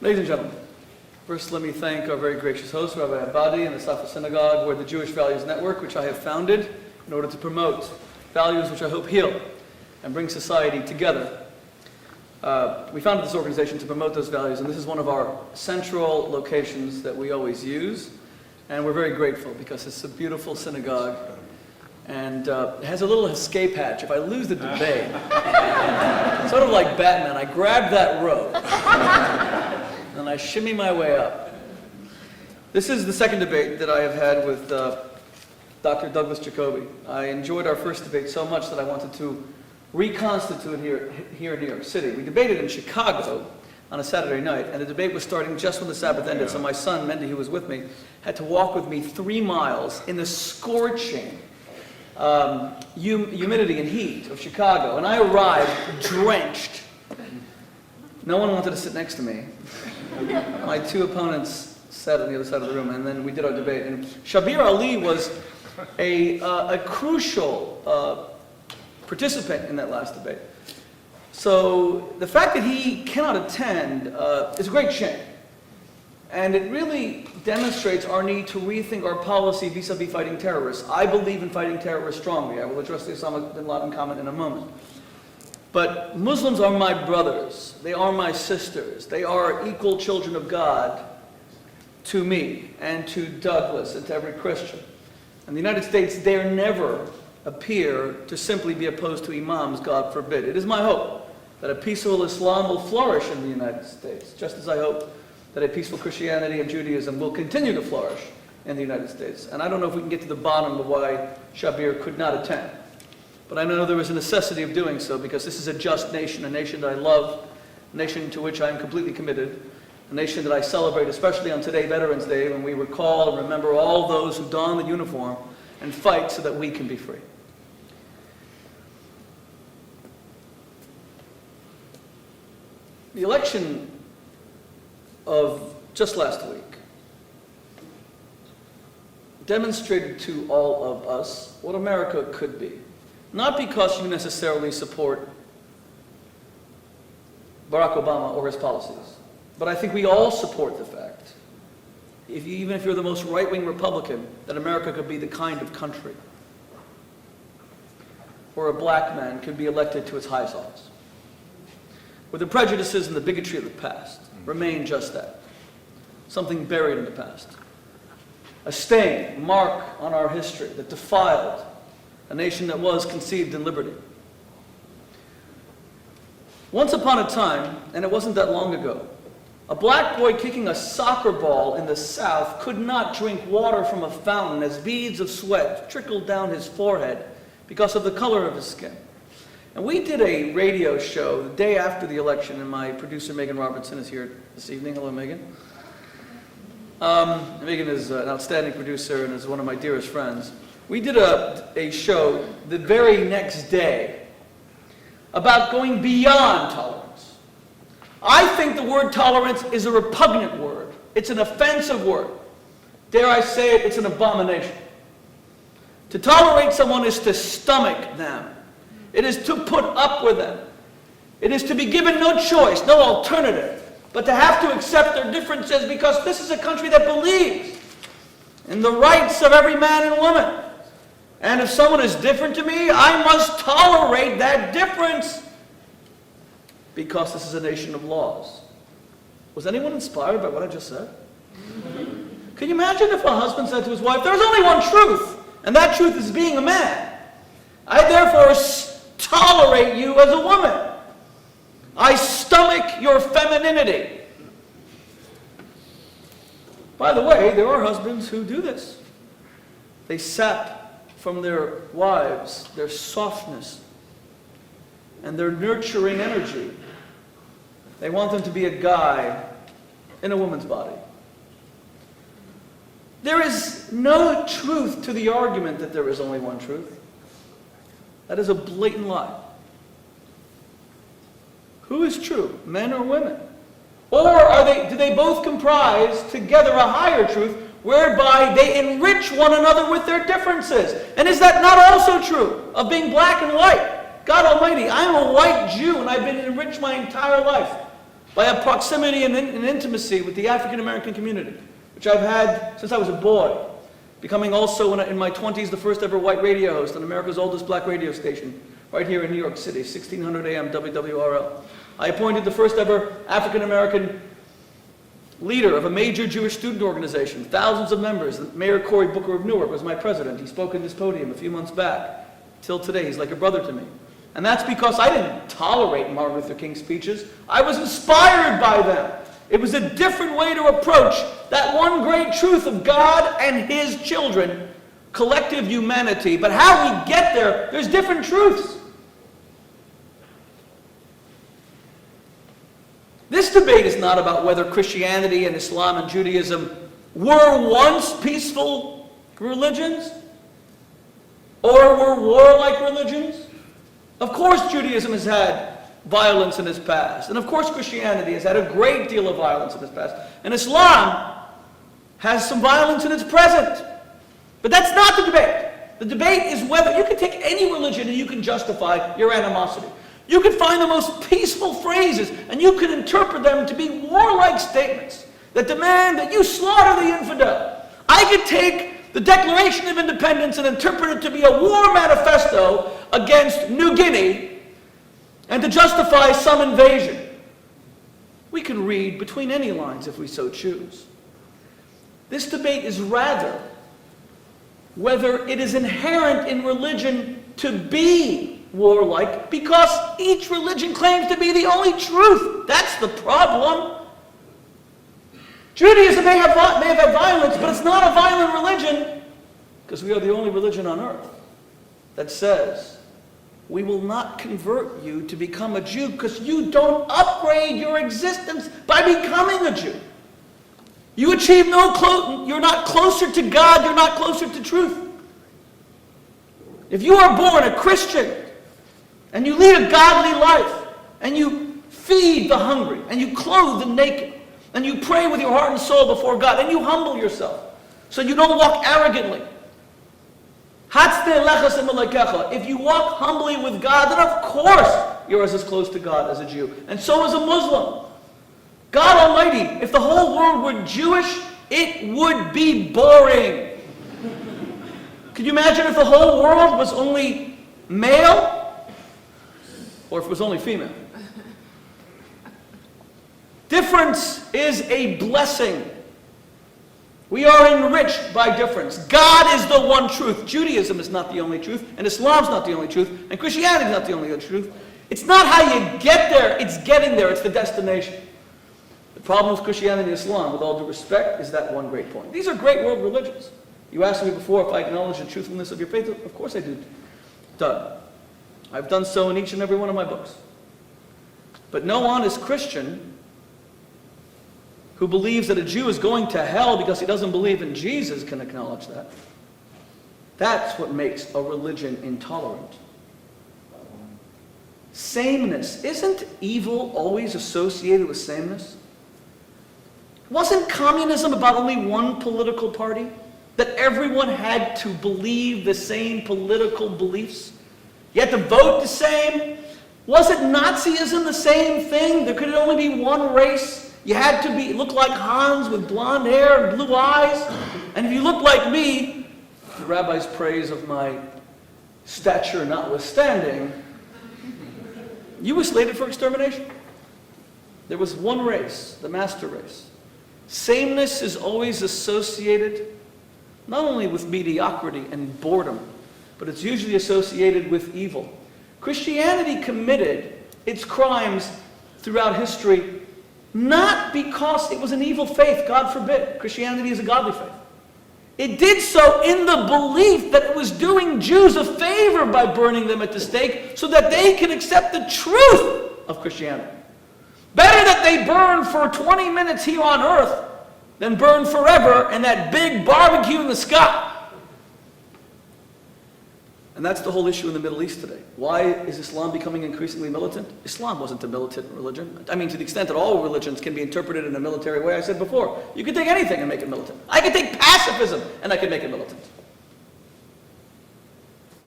Ladies and gentlemen, first let me thank our very gracious host, Rabbi Abadi and the Safra Synagogue, or the Jewish Values Network, which I have founded in order to promote values which I hope heal and bring society together. We founded this organization to promote those values, and this is one of our central locations that we always use, and we're very grateful because it's a beautiful synagogue, and it has a little escape hatch. If I lose the debate, sort of like Batman, I grab that rope, and I shimmy my way up. This is the second debate that I have had with Dr. Douglas Jacoby. I enjoyed our first debate so much that I wanted to reconstitute here in New York City. We debated in Chicago on a Saturday night, and the debate was starting just when the Sabbath ended, so my son, Mendy, who was with me, had to walk with me 3 miles in the scorching humidity and heat of Chicago, and I arrived drenched. No one wanted to sit next to me. My 2 opponents sat on the other side of the room, and then we did our debate. And Shabir Ally was a crucial participant in that last debate. So the fact that he cannot attend is a great shame. And it really demonstrates our need to rethink our policy vis-a-vis fighting terrorists. I believe in fighting terrorists strongly. I will address the Osama bin Laden comment in a moment. But Muslims are my brothers. They are my sisters. They are equal children of God to me and to Douglas and to every Christian. In the United States, dare never appear to simply be opposed to imams, God forbid. It is my hope that a peaceful Islam will flourish in the United States, just as I hope that a peaceful Christianity and Judaism will continue to flourish in the United States. And I don't know if we can get to the bottom of why Shabir could not attend. But I know there was a necessity of doing so because this is a just nation, a nation that I love, a nation to which I am completely committed, a nation that I celebrate, especially on today, Veterans Day, when we recall and remember all those who don the uniform and fight so that we can be free. The election of just last week demonstrated to all of us what America could be. Not because you necessarily support Barack Obama or his policies, but I think we all support the fact, even if you're the most right-wing Republican, that America could be the kind of country where a black man could be elected to its highest office, where the prejudices and the bigotry of the past remain just that, something buried in the past, a stain, mark on our history that defiled a nation that was conceived in liberty. Once upon a time, and it wasn't that long ago, a black boy kicking a soccer ball in the South could not drink water from a fountain as beads of sweat trickled down his forehead because of the color of his skin. And we did a radio show the day after the election, and my producer, Megan Robertson, is here this evening. Hello, Megan. Megan is an outstanding producer and is one of my dearest friends. We did a show the very next day about going beyond tolerance. I think the word tolerance is a repugnant word. It's an offensive word. Dare I say it, it's an abomination. To tolerate someone is to stomach them. It is to put up with them. It is to be given no choice, no alternative, but to have to accept their differences because this is a country that believes in the rights of every man and woman. And if someone is different to me, I must tolerate that difference because this is a nation of laws. Was anyone inspired by what I just said? Can you imagine if a husband said to his wife, there's only one truth, and that truth is being a man. I therefore tolerate you as a woman. I stomach your femininity. By the way, there are husbands who do this. They sap from their wives their softness and their nurturing energy. They want them to be a guy in a woman's body. There is no truth to the argument that there is only one truth. That is a blatant lie. Who is true, men or women? Or do they both comprise together a higher truth whereby they enrich one another with their differences? And is that not also true of being black and white? God Almighty, I'm a white Jew and I've been enriched my entire life by a proximity and intimacy with the African American community, which I've had since I was a boy, becoming also in my 20s the first ever white radio host on America's oldest black radio station, right here in New York City, 1600 AM WWRL. I appointed the first ever African American leader of a major Jewish student organization, thousands of members. Mayor Cory Booker of Newark was my president. He spoke at this podium a few months back. Till today, he's like a brother to me. And that's because I didn't tolerate Martin Luther King's speeches. I was inspired by them. It was a different way to approach that one great truth of God and His children, collective humanity. But how we get there, there's different truths. This debate is not about whether Christianity and Islam and Judaism were once peaceful religions or were warlike religions. Of course Judaism has had violence in its past, and of course Christianity has had a great deal of violence in its past, and Islam has some violence in its present. But that's not the debate. The debate is whether you can take any religion and you can justify your animosity. You can find the most peaceful phrases and you can interpret them to be warlike statements that demand that you slaughter the infidel. I could take the Declaration of Independence and interpret it to be a war manifesto against New Guinea and to justify some invasion. We can read between any lines if we so choose. This debate is rather whether it is inherent in religion to be warlike, because each religion claims to be the only truth. That's the problem. Judaism may have had violence, but it's not a violent religion, because we are the only religion on earth that says we will not convert you to become a Jew because you don't upgrade your existence by becoming a Jew. You achieve you're not closer to God, you're not closer to truth. If you are born a Christian, and you lead a godly life, and you feed the hungry, and you clothe the naked, and you pray with your heart and soul before God, and you humble yourself, so you don't walk arrogantly. If you walk humbly with God, then of course you're as close to God as a Jew, and so is a Muslim. God Almighty, if the whole world were Jewish, it would be boring. Could you imagine if the whole world was only male? Or if it was only female? Difference is a blessing. We are enriched by difference. God is the one truth. Judaism is not the only truth, and Islam is not the only truth, and Christianity is not the only truth. It's not how you get there, it's getting there, it's the destination. The problem with Christianity and Islam, with all due respect, is that one great point. These are great world religions. You asked me before if I acknowledge the truthfulness of your faith. Of course I do, Doug. I've done so in each and every one of my books. But no honest Christian who believes that a Jew is going to hell because he doesn't believe in Jesus can acknowledge that. That's what makes a religion intolerant. Sameness. Isn't evil always associated with sameness? Wasn't communism about only one political party? That everyone had to believe the same political beliefs? You had to vote the same? Was it Nazism the same thing? There could only be one race. You had to look like Hans with blonde hair and blue eyes. And if you looked like me, the rabbi's praise of my stature notwithstanding, you were slated for extermination. There was one race, the master race. Sameness is always associated not only with mediocrity and boredom, but it's usually associated with evil. Christianity committed its crimes throughout history not because it was an evil faith, God forbid. Christianity is a godly faith. It did so in the belief that it was doing Jews a favor by burning them at the stake so that they can accept the truth of Christianity. Better that they burn for 20 minutes here on earth than burn forever in that big barbecue in the sky. And that's the whole issue in the Middle East today. Why is Islam becoming increasingly militant? Islam wasn't a militant religion. I mean, to the extent that all religions can be interpreted in a military way, I said before, you can take anything and make it militant. I can take pacifism and I can make it militant.